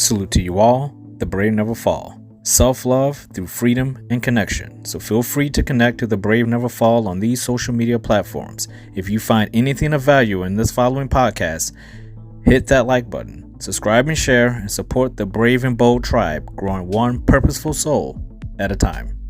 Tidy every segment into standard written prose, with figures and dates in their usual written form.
Salute to you all. The brave never fall. Self-love through freedom and connection. So feel free to connect to the brave never fall on these social media platforms. If you find anything of value in this following podcast, hit that like button, subscribe and share, and support the brave and bold tribe growing one purposeful soul at a time.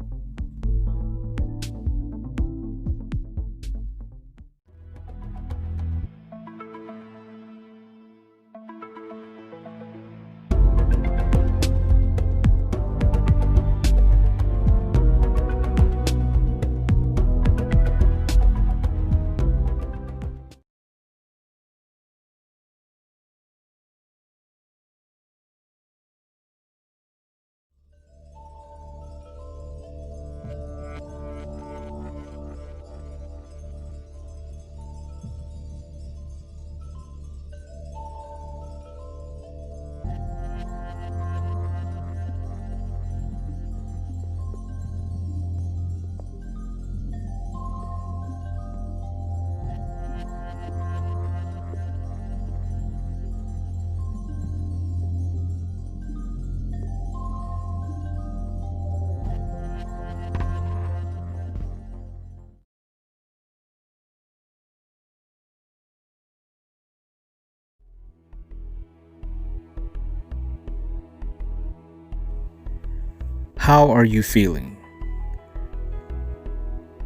How are you feeling?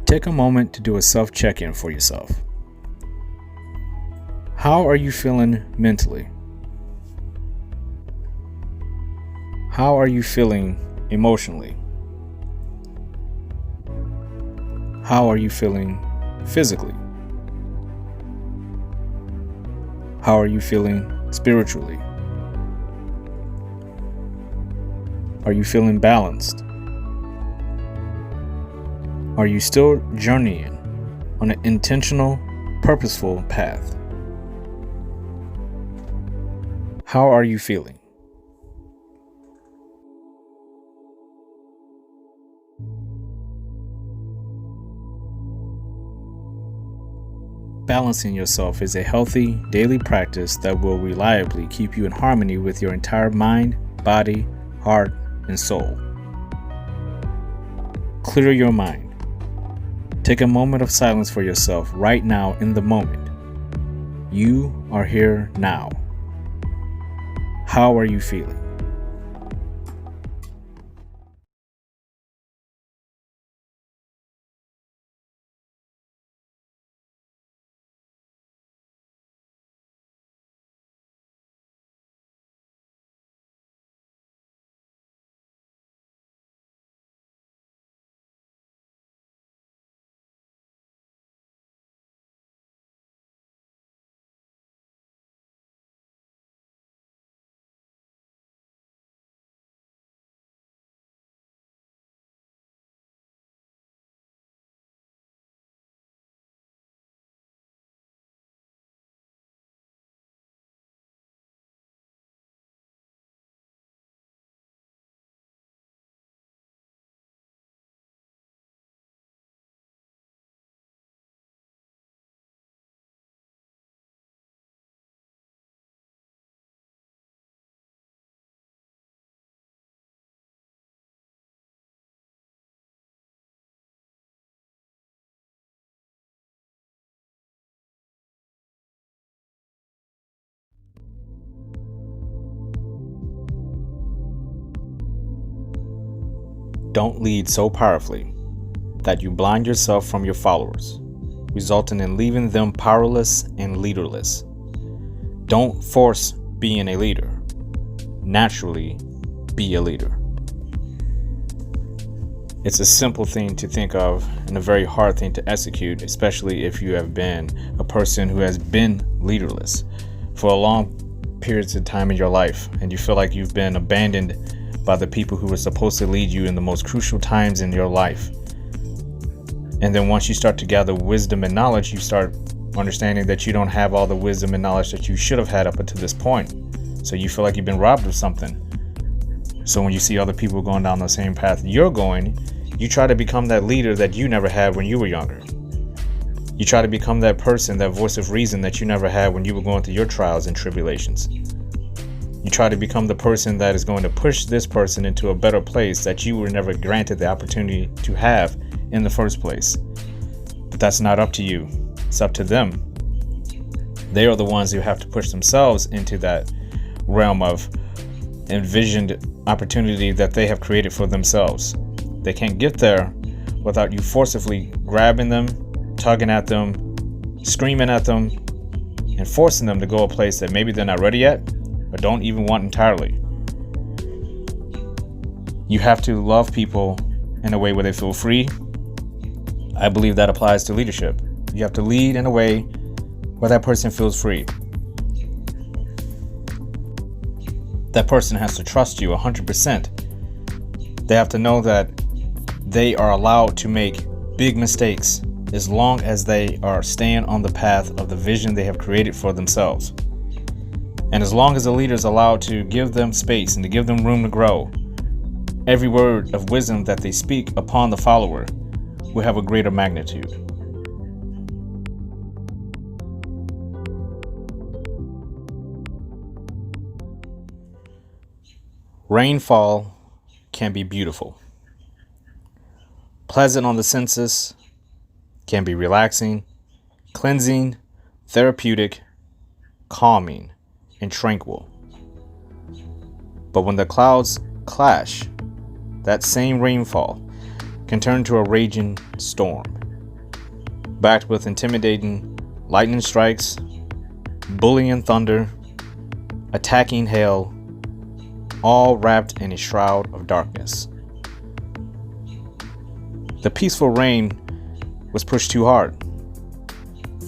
Take a moment to do a self-check-in for yourself. How are you feeling mentally? How are you feeling emotionally? How are you feeling physically? How are you feeling spiritually? Are you feeling balanced? Are you still journeying on an intentional, purposeful path? How are you feeling? Balancing yourself is a healthy daily practice that will reliably keep you in harmony with your entire mind, body, heart, and soul. Clear your mind. Take a moment of silence for yourself right now in the moment. You are here now. How are you feeling? Don't lead so powerfully that you blind yourself from your followers, resulting in leaving them powerless and leaderless. Don't force being a leader. Naturally, be a leader. It's a simple thing to think of and a very hard thing to execute, especially if you have been a person who has been leaderless for a long periods of time in your life and you feel like you've been abandoned by the people who were supposed to lead you in the most crucial times in your life. And then once you start to gather wisdom and knowledge, you start understanding that you don't have all the wisdom and knowledge that you should have had up until this point. So you feel like you've been robbed of something. So when you see other people going down the same path you're going, you try to become that leader that you never had when you were younger. You try to become that person, that voice of reason that you never had when you were going through your trials and tribulations. You try to become the person that is going to push this person into a better place that you were never granted the opportunity to have in the first place. But that's not up to you. It's up to them. They are the ones who have to push themselves into that realm of envisioned opportunity that they have created for themselves. They can't get there without you forcibly grabbing them, tugging at them, screaming at them, and forcing them to go a place that maybe they're not ready yet or don't even want entirely. You have to love people in a way where they feel free. I believe that applies to leadership. You have to lead in a way where that person feels free. That person has to trust you 100%. They have to know that they are allowed to make big mistakes as long as they are staying on the path of the vision they have created for themselves. And as long as the leader is allowed to give them space and to give them room to grow, every word of wisdom that they speak upon the follower will have a greater magnitude. Rainfall can be beautiful, pleasant on the senses, can be relaxing, cleansing, therapeutic, calming, and tranquil. But when the clouds clash, that same rainfall can turn to a raging storm, backed with intimidating lightning strikes, bullying thunder, attacking hail, all wrapped in a shroud of darkness. The peaceful rain was pushed too hard,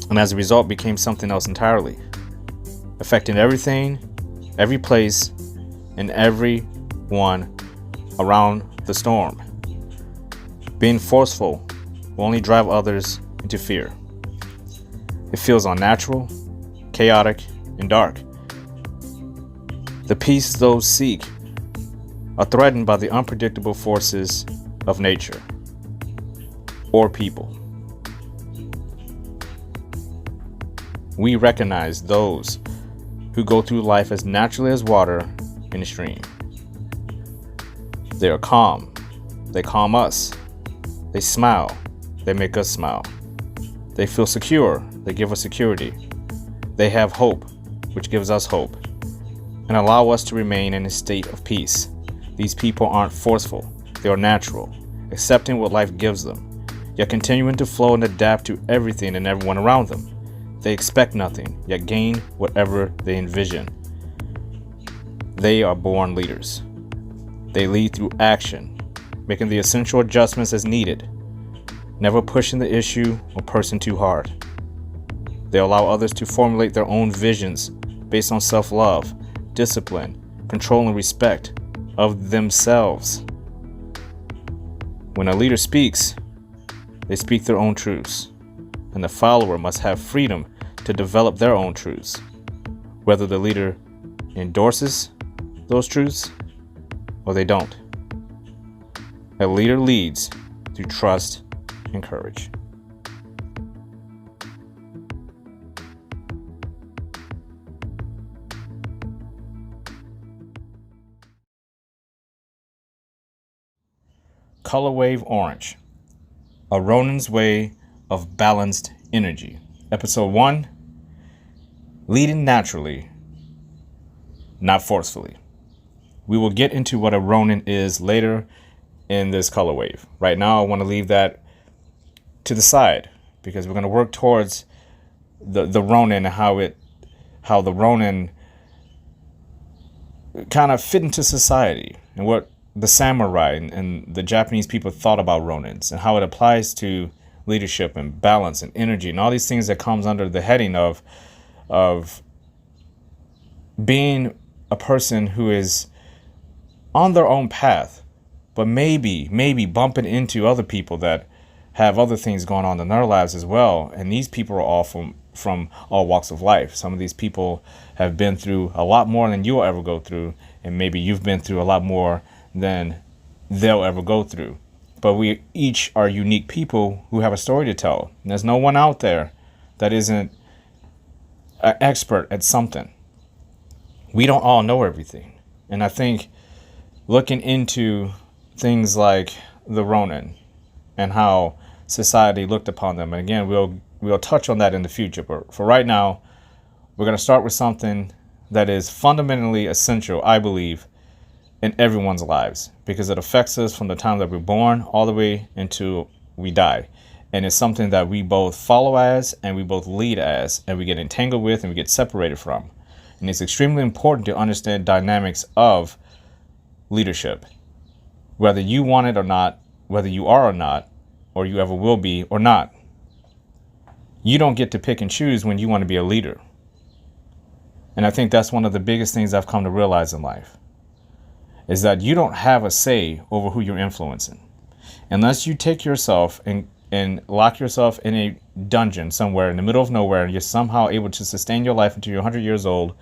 and as a result became something else entirely, affecting everything, every place, and everyone around the storm. Being forceful will only drive others into fear. It feels unnatural, chaotic, and dark. The peace those seek are threatened by the unpredictable forces of nature or people. We recognize those who go through life as naturally as water in a stream. They are calm. They calm us. They smile. They make us smile. They feel secure. They give us security. They have hope, which gives us hope, and allow us to remain in a state of peace. These people aren't forceful. They are natural, accepting what life gives them, yet continuing to flow and adapt to everything and everyone around them. They expect nothing, yet gain whatever they envision. They are born leaders. They lead through action, making the essential adjustments as needed, never pushing the issue or person too hard. They allow others to formulate their own visions based on self-love, discipline, control, and respect of themselves. When a leader speaks, they speak their own truths, and the follower must have freedom to develop their own truths, whether the leader endorses those truths or they don't. A leader leads through trust and courage. Color Wave Orange, A Ronin's Way of Balanced Energy. Episode 1, Leading Naturally, Not Forcefully. We will get into what a Ronin is later in this color wave. Right now, I want to leave that to the side because we're going to work towards the Ronin and how the Ronin kind of fit into society and what the samurai and the Japanese people thought about Ronins and how it applies to leadership and balance and energy and all these things that comes under the heading of being a person who is on their own path, but maybe bumping into other people that have other things going on in their lives as well. And these people are all from all walks of life. Some of these people have been through a lot more than you'll ever go through, and maybe you've been through a lot more than they'll ever go through. But we each are unique people who have a story to tell. And there's no one out there that isn't an expert at something. we don't all know everything. And I think looking into things like the Ronin and how society looked upon them, and again, we'll touch on that in the future. But for right now, we're going to start with something that is fundamentally essential, I believe, in everyone's lives, because it affects us from the time that we're born all the way until we die. And it's something that we both follow as, and we both lead as, and we get entangled with, and we get separated from. And it's extremely important to understand dynamics of leadership, whether you want it or not, whether you are or not, or you ever will be or not. You don't get to pick and choose when you want to be a leader. And I think that's one of the biggest things I've come to realize in life, is that you don't have a say over who you're influencing. Unless you take yourself and lock yourself in a dungeon somewhere in the middle of nowhere, and you're somehow able to sustain your life until you're 100 years old,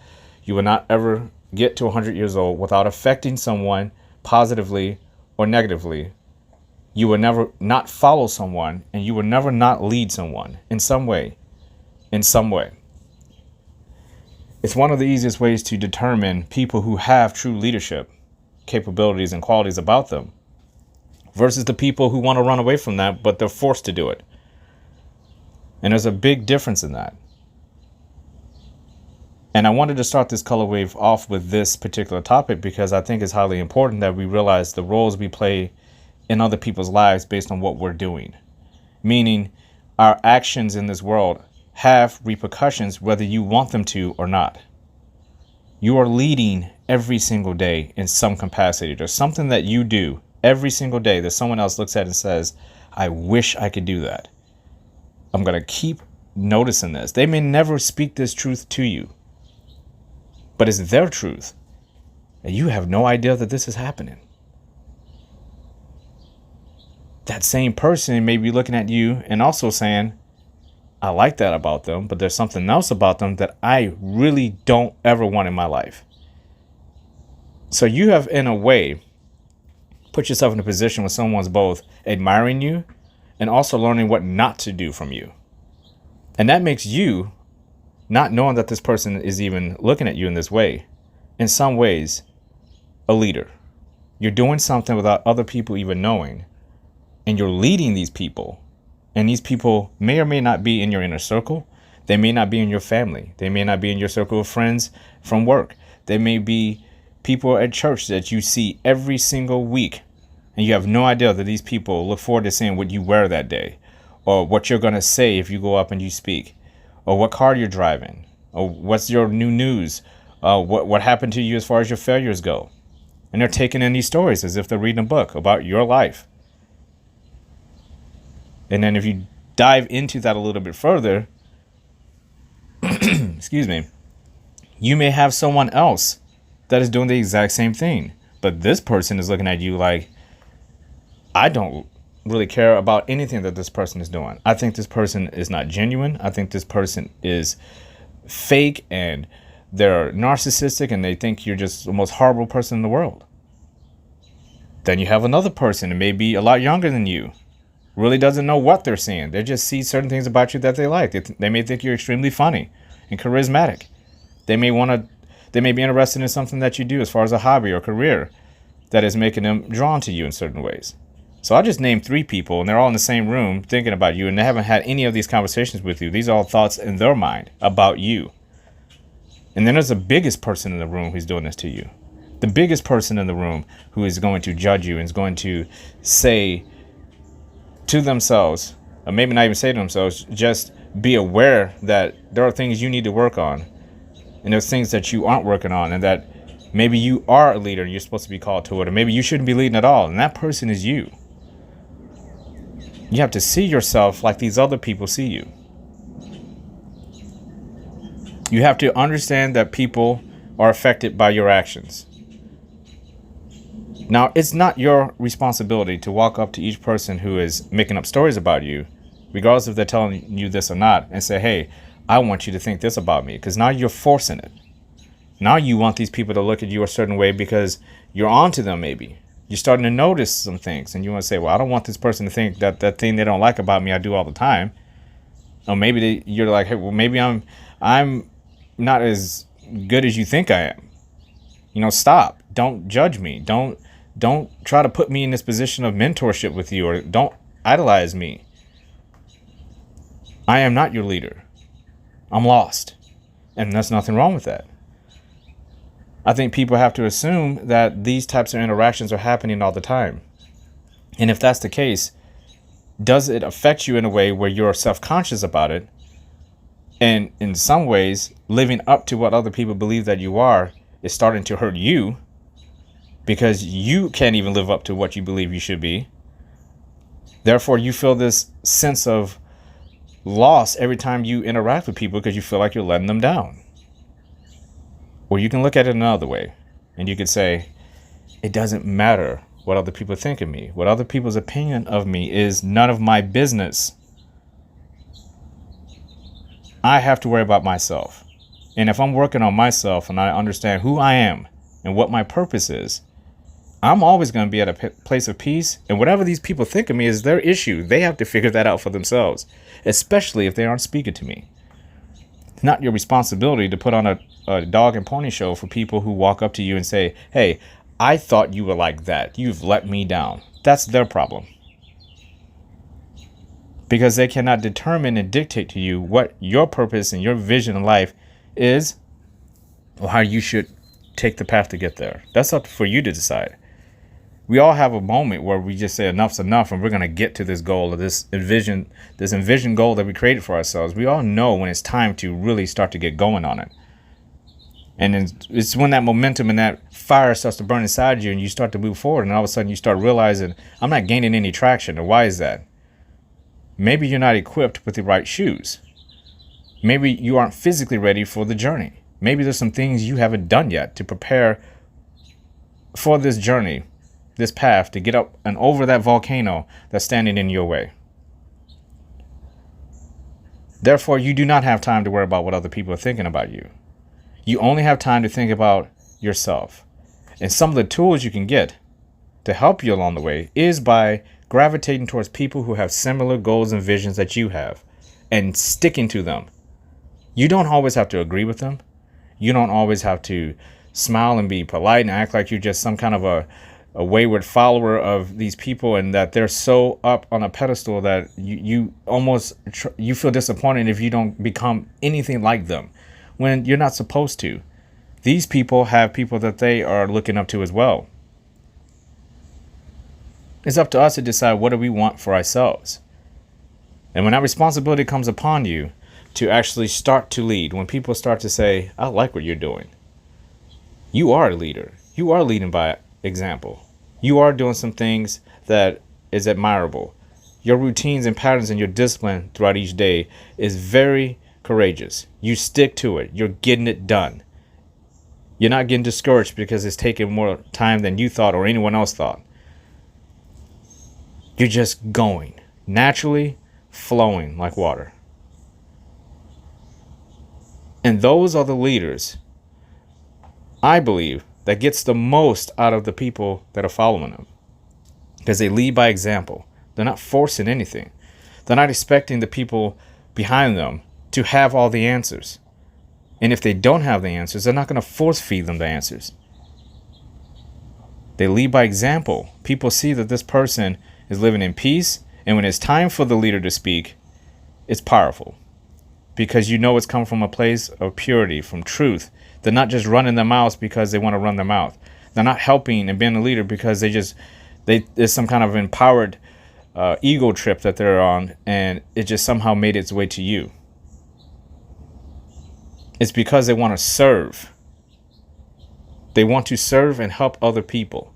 you will not ever get to 100 years old without affecting someone positively or negatively. You will never not follow someone, and you will never not lead someone in some way. In some way. It's one of the easiest ways to determine people who have true leadership capabilities and qualities about them versus the people who want to run away from that, but they're forced to do it. And there's a big difference in that. And I wanted to start this color wave off with this particular topic because I think it's highly important that we realize the roles we play in other people's lives based on what we're doing. Meaning our actions in this world have repercussions whether you want them to or not. You are leading every single day in some capacity. There's something that you do every single day that someone else looks at and says, I wish I could do that. I'm going to keep noticing this. They may never speak this truth to you, but it's their truth. And you have no idea that this is happening. That same person may be looking at you and also saying, I like that about them, but there's something else about them that I really don't ever want in my life. So you have, in a way, put yourself in a position where someone's both admiring you and also learning what not to do from you. And that makes you, not knowing that this person is even looking at you in this way, in some ways, a leader. You're doing something without other people even knowing, and you're leading these people. And these people may or may not be in your inner circle. They may not be in your family. They may not be in your circle of friends from work. They may be people at church that you see every single week. And you have no idea that these people look forward to seeing what you wear that day, or what you're going to say if you go up and you speak, or what car you're driving, or what's your new news, what happened to you as far as your failures go. And they're taking in these stories as if they're reading a book about your life. And then if you dive into that a little bit further, excuse me, you may have someone else that is doing the exact same thing. But this person is looking at you like, I don't really care about anything that this person is doing. I think this person is not genuine. I think this person is fake and they're narcissistic and they think you're just the most horrible person in the world. Then you have another person that may be a lot younger than you. Really doesn't know what they're seeing. They just see certain things about you that they like. They may think you're extremely funny and charismatic. They may be interested in something that you do as far as a hobby or career that is making them drawn to you in certain ways. So I just named 3 people and they're all in the same room thinking about you and they haven't had any of these conversations with you. These are all thoughts in their mind about you. And then there's the biggest person in the room who's doing this to you. The biggest person in the room who is going to judge you and is going to say to themselves, or maybe not even say to themselves, just be aware that there are things you need to work on and there's things that you aren't working on, and that maybe you are a leader and you're supposed to be called to it, or maybe you shouldn't be leading at all, and that person is you. You have to see yourself like these other people see you. You have to understand that people are affected by your actions. Now, it's not your responsibility to walk up to each person who is making up stories about you, regardless if they're telling you this or not, and say, hey, I want you to think this about me, because now you're forcing it. Now you want these people to look at you a certain way because you're onto them maybe. You're starting to notice some things, and you want to say, well, I don't want this person to think that that thing they don't like about me I do all the time. Or maybe you're like, hey, well, maybe I'm not as good as you think I am. Stop. Don't judge me. Don't try to put me in this position of mentorship with you, or don't idolize me. I am not your leader. I'm lost. And there's nothing wrong with that. I think people have to assume that these types of interactions are happening all the time. And if that's the case, does it affect you in a way where you're self-conscious about it? And in some ways, living up to what other people believe that you are is starting to hurt you, because you can't even live up to what you believe you should be. Therefore, you feel this sense of loss every time you interact with people because you feel like you're letting them down. Or you can look at it another way, and you could say, it doesn't matter what other people think of me. What other people's opinion of me is none of my business. I have to worry about myself. And if I'm working on myself and I understand who I am and what my purpose is, I'm always going to be at a place of peace. And whatever these people think of me is their issue. They have to figure that out for themselves, especially if they aren't speaking to me. It's not your responsibility to put on a dog and pony show for people who walk up to you and say, hey, I thought you were like that. You've let me down. That's their problem. Because they cannot determine and dictate to you what your purpose and your vision in life is, or how you should take the path to get there. That's up for you to decide. We all have a moment where we just say enough's enough and we're going to get to this goal, or this envisioned goal that we created for ourselves. We all know when it's time to really start to get going on it. And it's when that momentum and that fire starts to burn inside you and you start to move forward, and all of a sudden you start realizing, I'm not gaining any traction. And why is that? Maybe you're not equipped with the right shoes. Maybe you aren't physically ready for the journey. Maybe there's some things you haven't done yet to prepare for this journey, this path, to get up and over that volcano that's standing in your way. Therefore, you do not have time to worry about what other people are thinking about you. You only have time to think about yourself. And some of the tools you can get to help you along the way is by gravitating towards people who have similar goals and visions that you have and sticking to them. You don't always have to agree with them. You don't always have to smile and be polite and act like you're just some kind of a wayward follower of these people, and that they're so up on a pedestal that you feel disappointed if you don't become anything like them, when you're not supposed to. These people have people that they are looking up to as well. It's up to us to decide what do we want for ourselves. And when that responsibility comes upon you to actually start to lead, when people start to say, I like what you're doing, you are a leader. You are leading by example. You are doing some things that is admirable. Your routines and patterns and your discipline throughout each day is very courageous. You stick to it. You're getting it done. You're not getting discouraged because it's taking more time than you thought or anyone else thought. You're just going, naturally flowing like water. And those are the leaders, I believe, that gets the most out of the people that are following them. Because they lead by example. They're not forcing anything. They're not expecting the people behind them to have all the answers. And if they don't have the answers, they're not going to force feed them the answers. They lead by example. People see that this person is living in peace, and when it's time for the leader to speak, it's powerful. Because you know it's come from a place of purity, from truth. They're not just running their mouths because they want to run their mouth. They're not helping and being a leader because there's some kind of empowered ego trip that they're on, and it just somehow made its way to you. It's because they want to serve. They want to serve and help other people.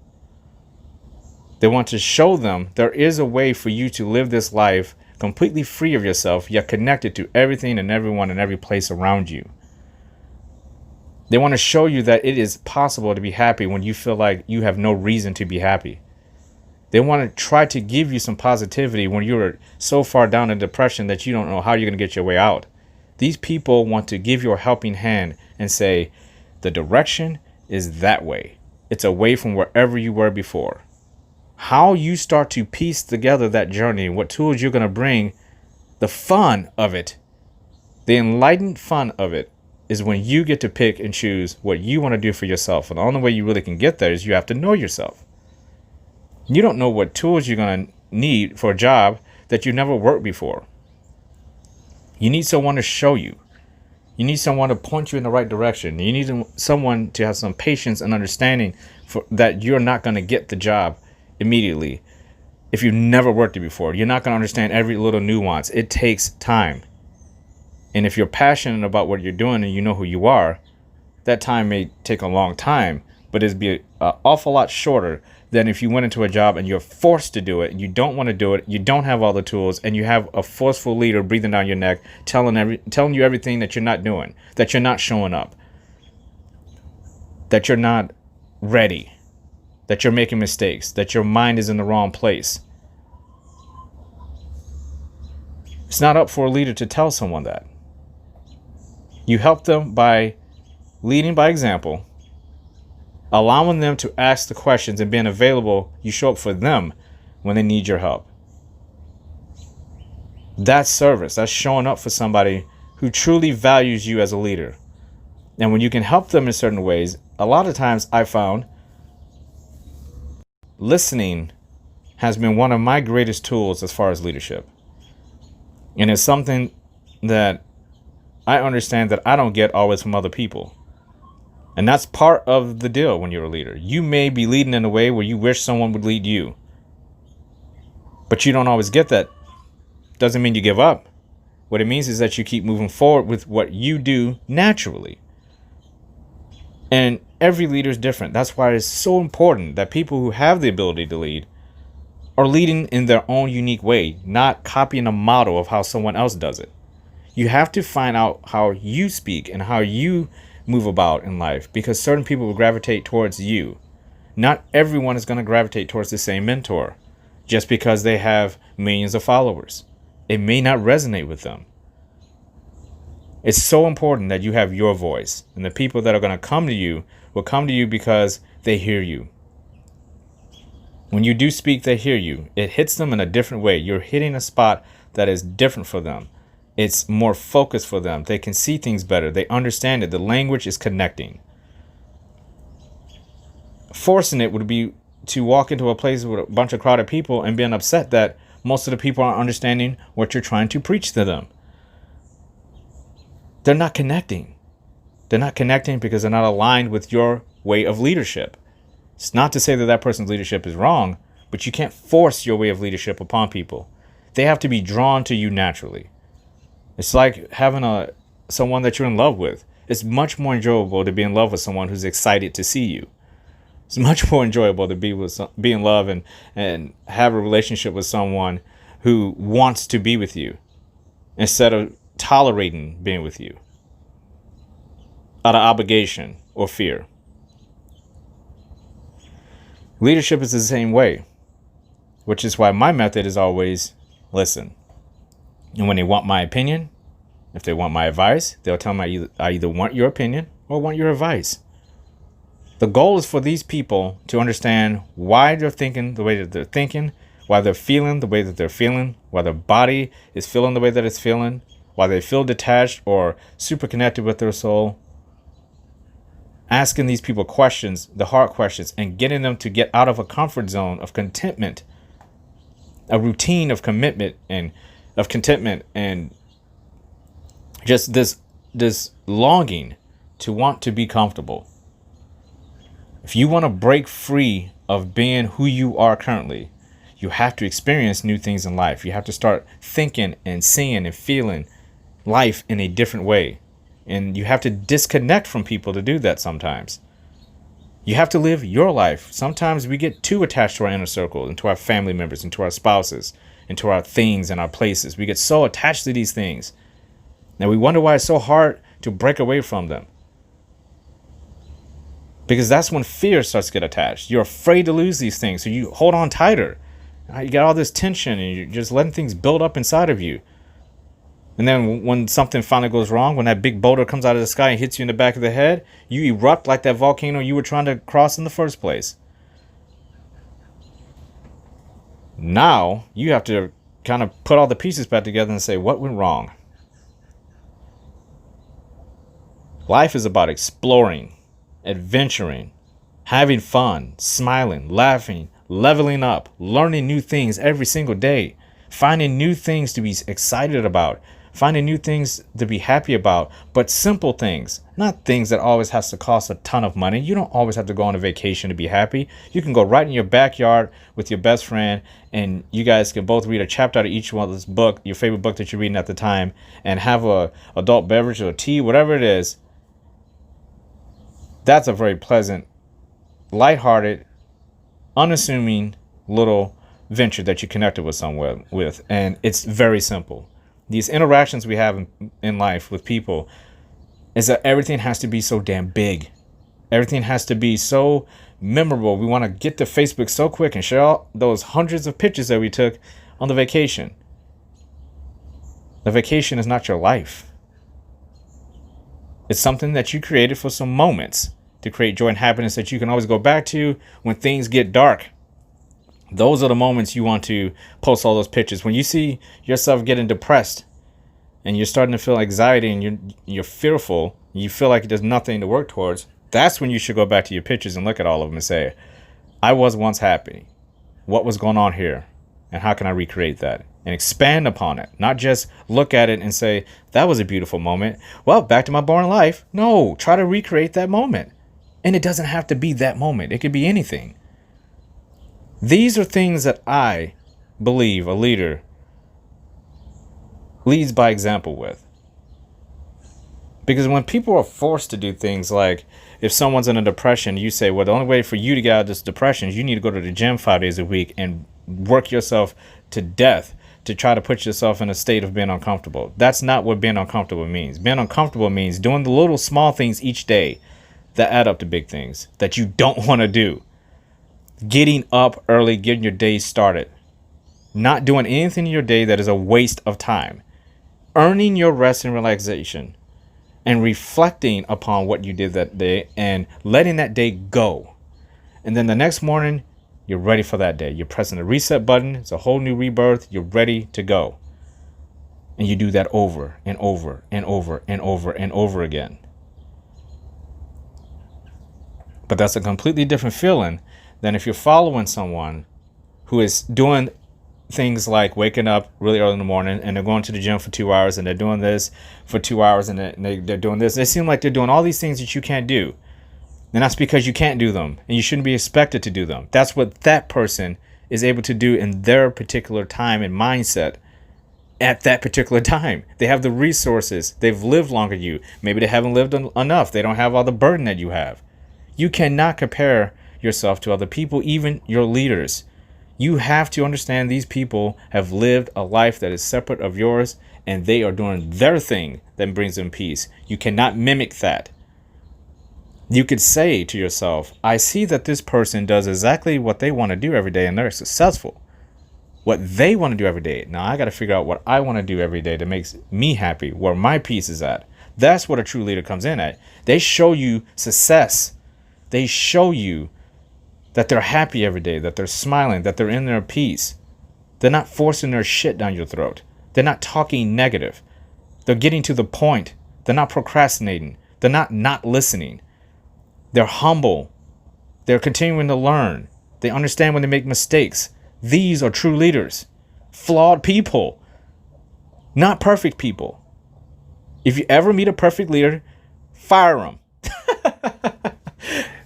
They want to show them there is a way for you to live this life completely free of yourself, yet connected to everything and everyone and every place around you. They want to show you that it is possible to be happy when you feel like you have no reason to be happy. They want to try to give you some positivity when you're so far down in depression that you don't know how you're going to get your way out. These people want to give you a helping hand and say, the direction is that way. It's away from wherever you were before. How you start to piece together that journey, what tools you're going to bring, the fun of it, the enlightened fun of it, is when you get to pick and choose what you want to do for yourself. And the only way you really can get there is you have to know yourself. You don't know what tools you're going to need for a job that you never worked before. You need someone to show you. You need someone to point you in the right direction. You need someone to have some patience and understanding that you're not going to get the job immediately if you've never worked it before. You're not going to understand every little nuance. It takes time. And if you're passionate about what you're doing and you know who you are, that time may take a long time, but it'd be an awful lot shorter than if you went into a job and you're forced to do it and you don't want to do it, you don't have all the tools, and you have a forceful leader breathing down your neck, telling you everything that you're not doing, that you're not showing up, that you're not ready, that you're making mistakes, that your mind is in the wrong place. It's not up for a leader to tell someone that. You help them by leading by example, allowing them to ask the questions, and being available. You show up for them when they need your help. That's service. That's showing up for somebody who truly values you as a leader. And when you can help them in certain ways, a lot of times I found listening has been one of my greatest tools as far as leadership. And it's something that I understand that I don't get always from other people. And that's part of the deal when you're a leader. You may be leading in a way where you wish someone would lead you, but you don't always get that. Doesn't mean you give up. What it means is that you keep moving forward with what you do naturally. And every leader is different. That's why it's so important that people who have the ability to lead are leading in their own unique way, not copying a model of how someone else does it. You have to find out how you speak and how you move about in life, because certain people will gravitate towards you. Not everyone is going to gravitate towards the same mentor just because they have millions of followers. It may not resonate with them. It's so important that you have your voice, and the people that are going to come to you will come to you because they hear you. When you do speak, they hear you. It hits them in a different way. You're hitting a spot that is different for them. It's more focused for them. They can see things better. They understand it. The language is connecting. Forcing it would be to walk into a place with a bunch of crowded people and being upset that most of the people aren't understanding what you're trying to preach to them. They're not connecting. They're not connecting because they're not aligned with your way of leadership. It's not to say that that person's leadership is wrong, but you can't force your way of leadership upon people. They have to be drawn to you naturally. It's like having someone that you're in love with. It's much more enjoyable to be in love with someone who's excited to see you. It's much more enjoyable to be in love and have a relationship with someone who wants to be with you instead of tolerating being with you out of obligation or fear. Leadership is the same way, which is why my method is always listen. And when they want my opinion, if they want my advice, they'll tell me I either want your opinion or want your advice. The goal is for these people to understand why they're thinking the way that they're thinking, why they're feeling the way that they're feeling, why their body is feeling the way that it's feeling, why they feel detached or super connected with their soul. Asking these people questions, the hard questions, and getting them to get out of a comfort zone of contentment, a routine of commitment and of contentment, and just this longing to want to be comfortable. If you want to break free of being who you are currently, you have to experience new things in life. You have to start thinking and seeing and feeling life in a different way. And you have to disconnect from people to do that sometimes. You have to live your life. Sometimes we get too attached to our inner circle and to our family members and to our spouses and to our things and our places. We get so attached to these things. Now we wonder why it's so hard to break away from them. Because that's when fear starts to get attached. You're afraid to lose these things, so you hold on tighter. You got all this tension and you're just letting things build up inside of you. And then when something finally goes wrong, when that big boulder comes out of the sky and hits you in the back of the head, you erupt like that volcano you were trying to cross in the first place. Now you have to kind of put all the pieces back together and say, what went wrong? Life is about exploring, adventuring, having fun, smiling, laughing, leveling up, learning new things every single day, finding new things to be excited about, finding new things to be happy about, but simple things, not things that always has to cost a ton of money. You don't always have to go on a vacation to be happy. You can go right in your backyard with your best friend, and you guys can both read a chapter out of each one of this book, your favorite book that you're reading at the time, and have a adult beverage or tea, whatever it is. That's a very pleasant, lighthearted, unassuming little venture that you connected with someone with, and it's very simple. These interactions we have in life with people is that everything has to be so damn big. Everything has to be so memorable. We want to get to Facebook so quick and share all those hundreds of pictures that we took on the vacation. The vacation is not your life. It's something that you created for some moments to create joy and happiness that you can always go back to when things get dark. Those are the moments you want to post all those pictures. When you see yourself getting depressed and you're starting to feel anxiety and you're fearful, you feel like there's nothing to work towards, that's when you should go back to your pictures and look at all of them and say, I was once happy. What was going on here? And how can I recreate that? And expand upon it. Not just look at it and say, that was a beautiful moment. Well, back to my boring life. No, try to recreate that moment. And it doesn't have to be that moment. It could be anything. These are things that I believe a leader leads by example with. Because when people are forced to do things like, if someone's in a depression, you say, well, the only way for you to get out of this depression is you need to go to the gym 5 days a week and work yourself to death to try to put yourself in a state of being uncomfortable. That's not what being uncomfortable means. Being uncomfortable means doing the little small things each day that add up to big things that you don't want to do. Getting up early, getting your day started. Not doing anything in your day that is a waste of time. Earning your rest and relaxation. And reflecting upon what you did that day and letting that day go. And then the next morning, you're ready for that day. You're pressing the reset button. It's a whole new rebirth. You're ready to go. And you do that over and over and over and over and over again. But that's a completely different feeling than if you're following someone who is doing things like waking up really early in the morning and they're going to the gym for 2 hours and they're doing this for 2 hours and they're doing this. They seem like they're doing all these things that you can't do. And that's because you can't do them and you shouldn't be expected to do them. That's what that person is able to do in their particular time and mindset at that particular time. They have the resources. They've lived longer than you. Maybe they haven't lived enough. They don't have all the burden that you have. You cannot compare yourself to other people, even your leaders. You have to understand these people have lived a life that is separate of yours, and they are doing their thing that brings them peace. You cannot mimic that. You could say to yourself, I see that this person does exactly what they want to do every day, and they're successful. What they want to do every day. Now I got to figure out what I want to do every day that makes me happy, where my peace is at. That's what a true leader comes in at. They show you success. They show you that they're happy every day, that they're smiling, that they're in their peace. They're not forcing their shit down your throat. They're not talking negative. They're getting to the point. They're not procrastinating. They're not listening. They're humble. They're continuing to learn. They understand when they make mistakes. These are true leaders. Flawed people. Not perfect people. If you ever meet a perfect leader, fire them.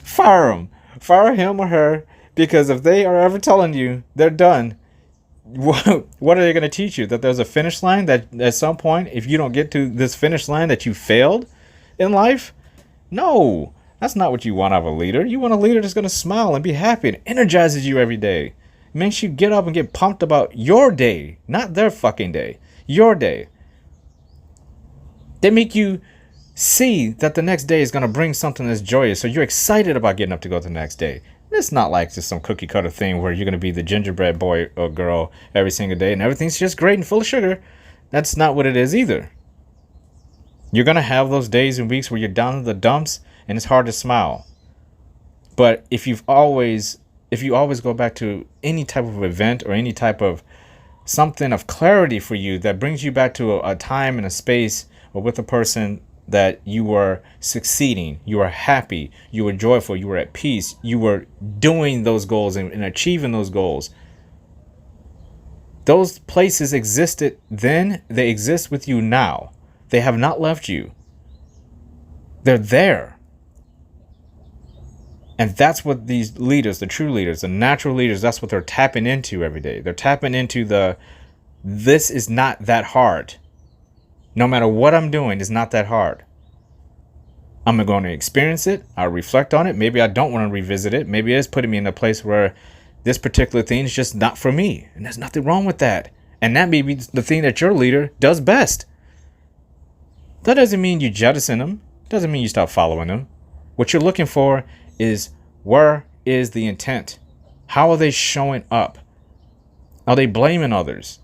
Fire them. Fire him or her, because if they are ever telling you they're done, what are they going to teach you? That there's a finish line, that at some point, if you don't get to this finish line, that you failed in life? No, that's not what you want out of a leader. You want a leader that's going to smile and be happy and energizes you every day. It makes you get up and get pumped about your day, not their fucking day, your day. They make you see that the next day is going to bring something that's joyous, so you're excited about getting up to go to the next day. It's not like just some cookie cutter thing where you're going to be the gingerbread boy or girl every single day and everything's just great and full of sugar. That's not what it is either. You're going to have those days and weeks where you're down in the dumps and it's hard to smile. But if you always go back to any type of event or any type of something of clarity for you that brings you back to a time and a space or with a person that you were succeeding, you were happy, you were joyful, you were at peace, you were doing those goals and achieving those goals. Those places existed then, they exist with you now. They have not left you. They're there. And that's what these leaders, the true leaders, the natural leaders, that's what they're tapping into every day. They're tapping into this is not that hard. No matter what I'm doing, it's not that hard. I'm going to experience it. I'll reflect on it. Maybe I don't want to revisit it. Maybe it is putting me in a place where this particular thing is just not for me. And there's nothing wrong with that. And that may be the thing that your leader does best. That doesn't mean you jettison them. Doesn't mean you stop following them. What you're looking for is, where is the intent? How are they showing up? Are they blaming others?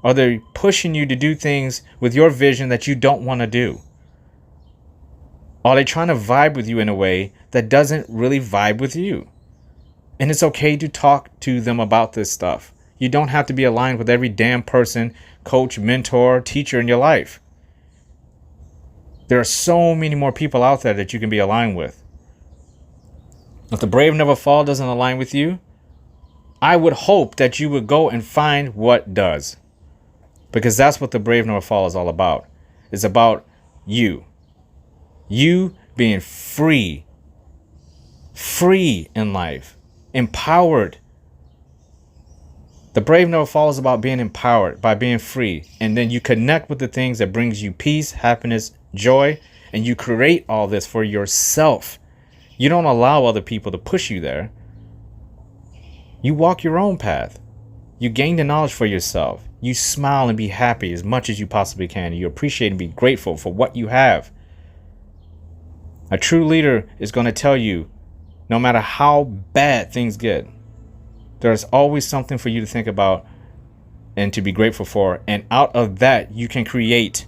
Are they pushing you to do things with your vision that you don't want to do? Are they trying to vibe with you in a way that doesn't really vibe with you? And it's okay to talk to them about this stuff. You don't have to be aligned with every damn person, coach, mentor, teacher in your life. There are so many more people out there that you can be aligned with. If the brave never fall doesn't align with you, I would hope that you would go and find what does. Because that's what the brave never fall is all about. It's about you. You being free. Free in life. Empowered. The brave never fall is about being empowered, by being free. And then you connect with the things that brings you peace, happiness, joy. And you create all this for yourself. You don't allow other people to push you there. You walk your own path. You gain the knowledge for yourself. You smile and be happy as much as you possibly can. You appreciate and be grateful for what you have. A true leader is going to tell you, no matter how bad things get, there's always something for you to think about and to be grateful for. And out of that, you can create.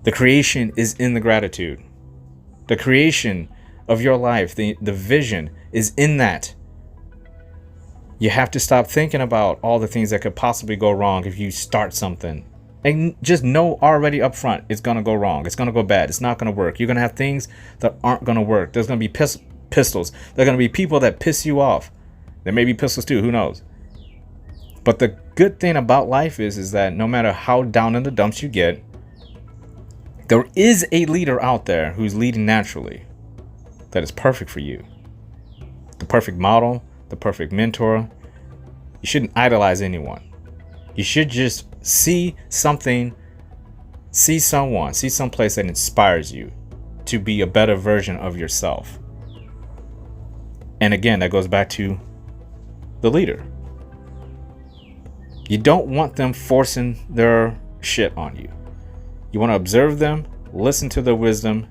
The creation is in the gratitude. The creation of your life, the vision is in that. You have to stop thinking about all the things that could possibly go wrong if you start something. And just know already up front, it's going to go wrong. It's going to go bad. It's not going to work. You're going to have things that aren't going to work. There's going to be pistols. There are going to be people that piss you off. There may be pistols too. Who knows? But the good thing about life is that no matter how down in the dumps you get, there is a leader out there who's leading naturally that is perfect for you. The perfect model, the perfect mentor. You shouldn't idolize anyone. You should just see something, see someone, see someplace that inspires you to be a better version of yourself. And again, that goes back to the leader. You don't want them forcing their shit on you. You want to observe them, listen to their wisdom,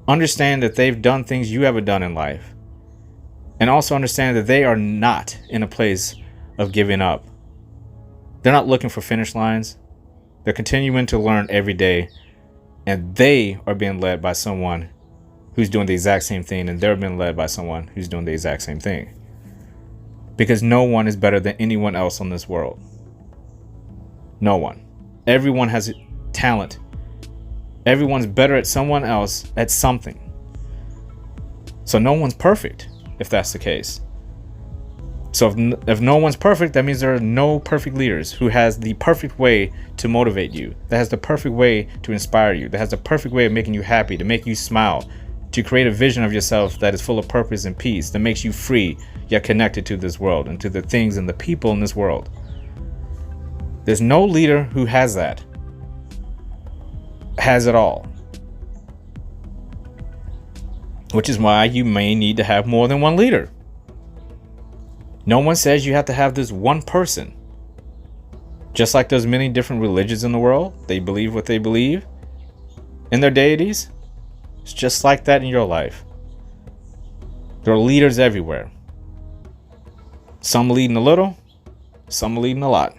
understand that they've done things you haven't done in life, and also understand that they are not in a place of giving up. They're not looking for finish lines. They're continuing to learn every day, and they are being led by someone who's doing the exact same thing, and they're being led by someone who's doing the exact same thing. Because no one is better than anyone else on this world. No one. Everyone has talent. Everyone's better at someone else at something. So no one's perfect, if that's the case. So if no one's perfect, that means there are no perfect leaders who has the perfect way to motivate you, that has the perfect way to inspire you, that has the perfect way of making you happy, to make you smile, to create a vision of yourself that is full of purpose and peace, that makes you free, yet connected to this world and to the things and the people in this world. There's no leader who has that. Has it all. Which is why you may need to have more than one leader. No one says you have to have this one person. Just like there's many different religions in the world, they believe what they believe in their deities. It's just like that in your life. There are leaders everywhere. Some leading a little, some leading a lot.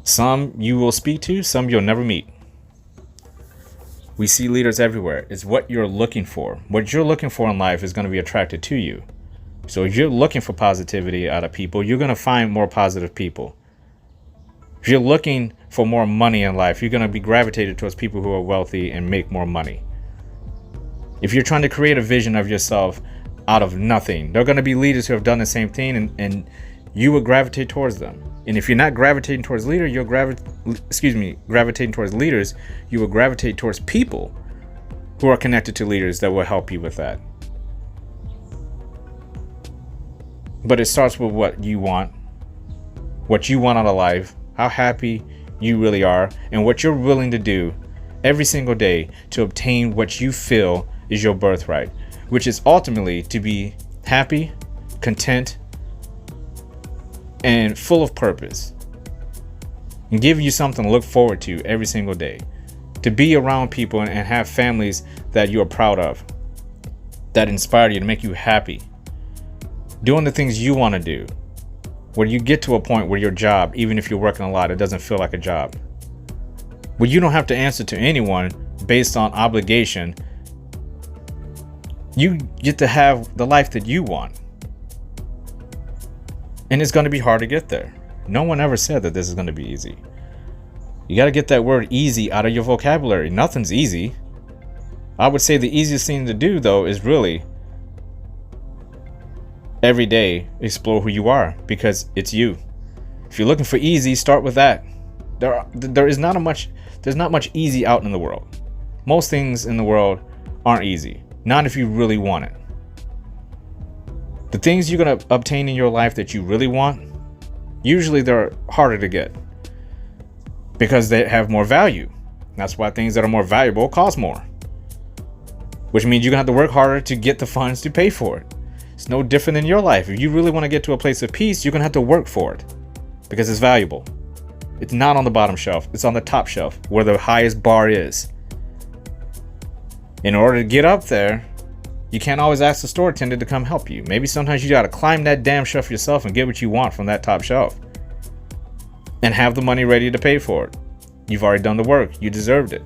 Some you will speak to, some you'll never meet. We see leaders everywhere. It's what you're looking for. What you're looking for in life is going to be attracted to you. So if you're looking for positivity out of people, you're going to find more positive people. If you're looking for more money in life, you're going to be gravitated towards people who are wealthy and make more money. If you're trying to create a vision of yourself out of nothing, there are going to be leaders who have done the same thing, and you will gravitate towards them. And if you're not gravitating towards leaders, gravitating towards leaders, you will gravitate towards people who are connected to leaders that will help you with that. But it starts with what you want out of life, how happy you really are, and what you're willing to do every single day to obtain what you feel is your birthright, which is ultimately to be happy, content, and full of purpose, and give you something to look forward to every single day, to be around people and have families that you are proud of, that inspire you, to make you happy, doing the things you want to do, where you get to a point where your job, even if you're working a lot, it doesn't feel like a job, where you don't have to answer to anyone based on obligation. You get to have the life that you want. And it's going to be hard to get there. No one ever said that this is going to be easy. You got to get that word easy out of your vocabulary. Nothing's easy. I would say the easiest thing to do, though, is really every day explore who you are, because it's you. If you're looking for easy, start with that. There's not much easy out in the world. Most things in the world aren't easy. Not if you really want it. The things you're going to obtain in your life that you really want, usually they're harder to get because they have more value. That's why things that are more valuable cost more, which means you're going to have to work harder to get the funds to pay for it. It's no different than your life. If you really want to get to a place of peace, you're going to have to work for it because it's valuable. It's not on the bottom shelf. It's on the top shelf where the highest bar is. In order to get up there, you can't always ask the store attendant to come help you. Maybe sometimes you got to climb that damn shelf yourself and get what you want from that top shelf and have the money ready to pay for it. You've already done the work. You deserved it.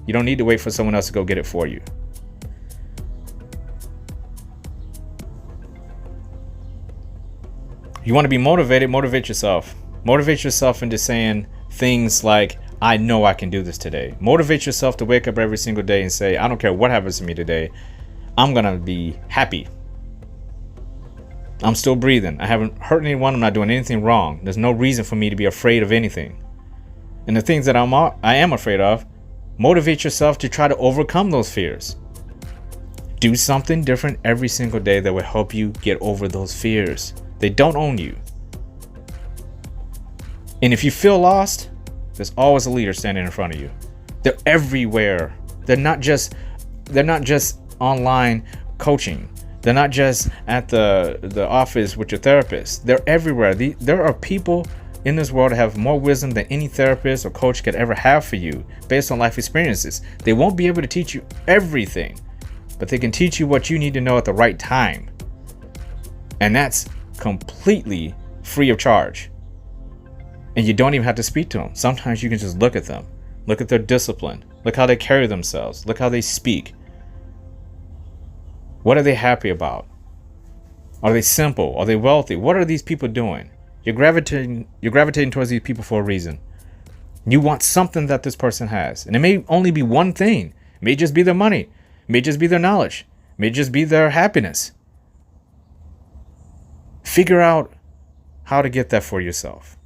You don't need to wait for someone else to go get it for you. You want to be motivated, motivate yourself. Motivate yourself into saying things like, I know I can do this today. Motivate yourself to wake up every single day and say, I don't care what happens to me today. I'm going to be happy. I'm still breathing. I haven't hurt anyone. I'm not doing anything wrong. There's no reason for me to be afraid of anything. And the things that I am afraid of, motivate yourself to try to overcome those fears. Do something different every single day that will help you get over those fears. They don't own you. And if you feel lost, there's always a leader standing in front of you. They're everywhere. They're not just online coaching. They're not just at the office with your therapist. They're everywhere. There are people in this world that have more wisdom than any therapist or coach could ever have for you based on life experiences. They won't be able to teach you everything, but they can teach you what you need to know at the right time. And that's completely free of charge. And you don't even have to speak to them. Sometimes you can just look at them. Look at their discipline. Look how they carry themselves. Look how they speak. What are they happy about? Are they simple? Are they wealthy? What are these people doing? You're gravitating towards these people for a reason. You want something that this person has. And it may only be one thing. It may just be their money. It may just be their knowledge. It may just be their happiness. Figure out how to get that for yourself.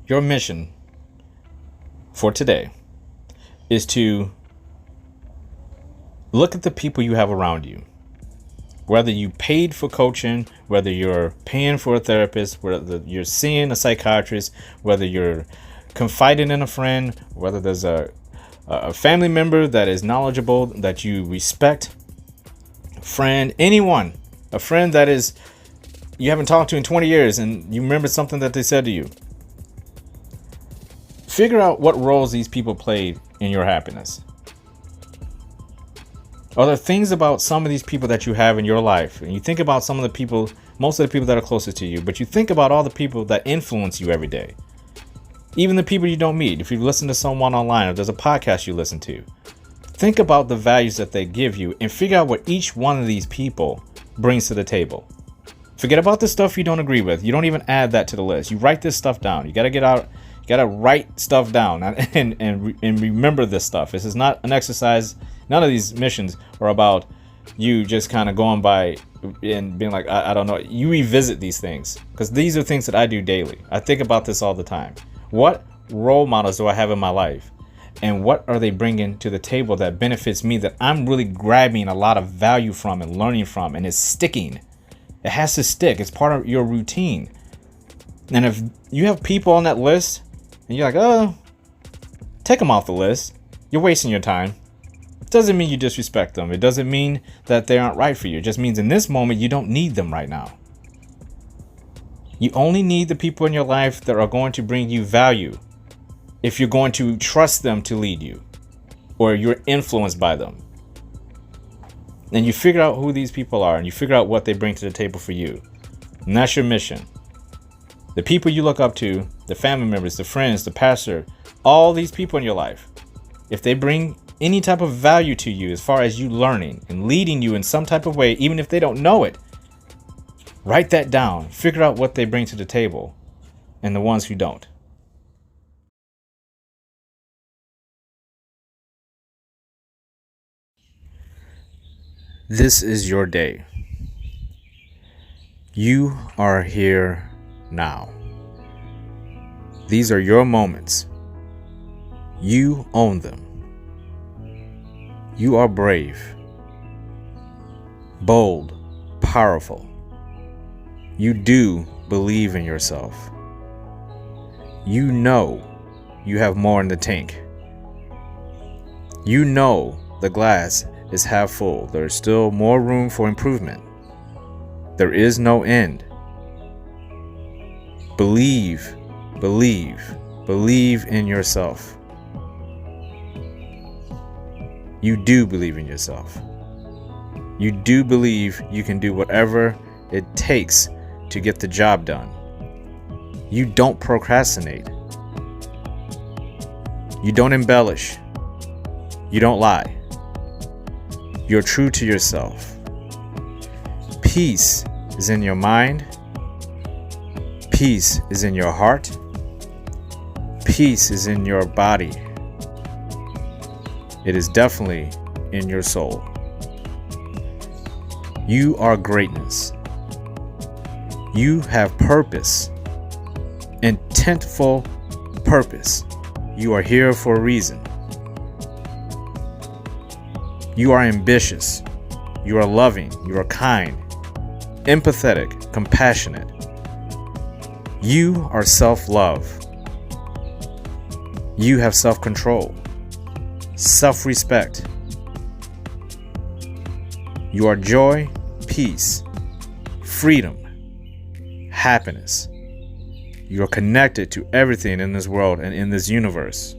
Your mission for today is to look at the people you have around you. Whether you paid for coaching, whether you're paying for a therapist, whether you're seeing a psychiatrist, whether you're confiding in a friend, whether there's a family member that is knowledgeable, that you respect, friend, anyone, a friend that is you haven't talked to in 20 years and you remember something that they said to you. Figure out what roles these people played in your happiness. Are there things about some of these people that you have in your life, and you think about some of the people most of the people that are closest to you, but you think about all the people that influence you every day. Even the people you don't meet. If you listen to someone online or there's a podcast you listen to, think about the values that they give you and figure out what each one of these people brings to the table. Forget about the stuff you don't agree with. You don't even add that to the list. You write this stuff down. You got to get out. You got to write stuff down and remember this stuff. This is not an exercise. None of these missions are about you just kind of going by and being like, I don't know. You revisit these things because these are things that I do daily. I think about this all the time. What role models do I have in my life? And what are they bringing to the table that benefits me, that I'm really grabbing a lot of value from and learning from, and is sticking? It has to stick. It's part of your routine. And if you have people on that list and you're like, oh, take them off the list, you're wasting your time. It doesn't mean you disrespect them. It doesn't mean that they aren't right for you. It just means in this moment, you don't need them right now. You only need the people in your life that are going to bring you value if you're going to trust them to lead you or you're influenced by them. And you figure out who these people are and you figure out what they bring to the table for you. And that's your mission. The people you look up to, the family members, the friends, the pastor, all these people in your life, if they bring any type of value to you as far as you learning and leading you in some type of way, even if they don't know it, write that down. Figure out what they bring to the table and the ones who don't. This is your day. You are here now. These are your moments. You own them. You are brave, bold, powerful. You do believe in yourself. You know you have more in the tank. You know the glass is half full. There is still more room for improvement. There is no end. Believe, believe, believe in yourself. You do believe in yourself. You do believe you can do whatever it takes to get the job done. You don't procrastinate. You don't embellish. You don't lie. You're true to yourself. Peace is in your mind. Peace is in your heart. Peace is in your body. It is definitely in your soul. You are greatness. You have purpose. Intentful purpose. You are here for a reason. You are ambitious. You are loving. You are kind, empathetic, compassionate. You are self-love. You have self-control, self-respect. You are joy, peace, freedom, happiness. You are connected to everything in this world and in this universe.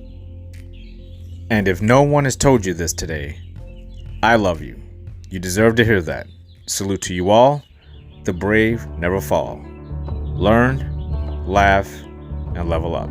And if no one has told you this today, I love you. You deserve to hear that. Salute to you all. The brave never fall. Learn, laugh, and level up.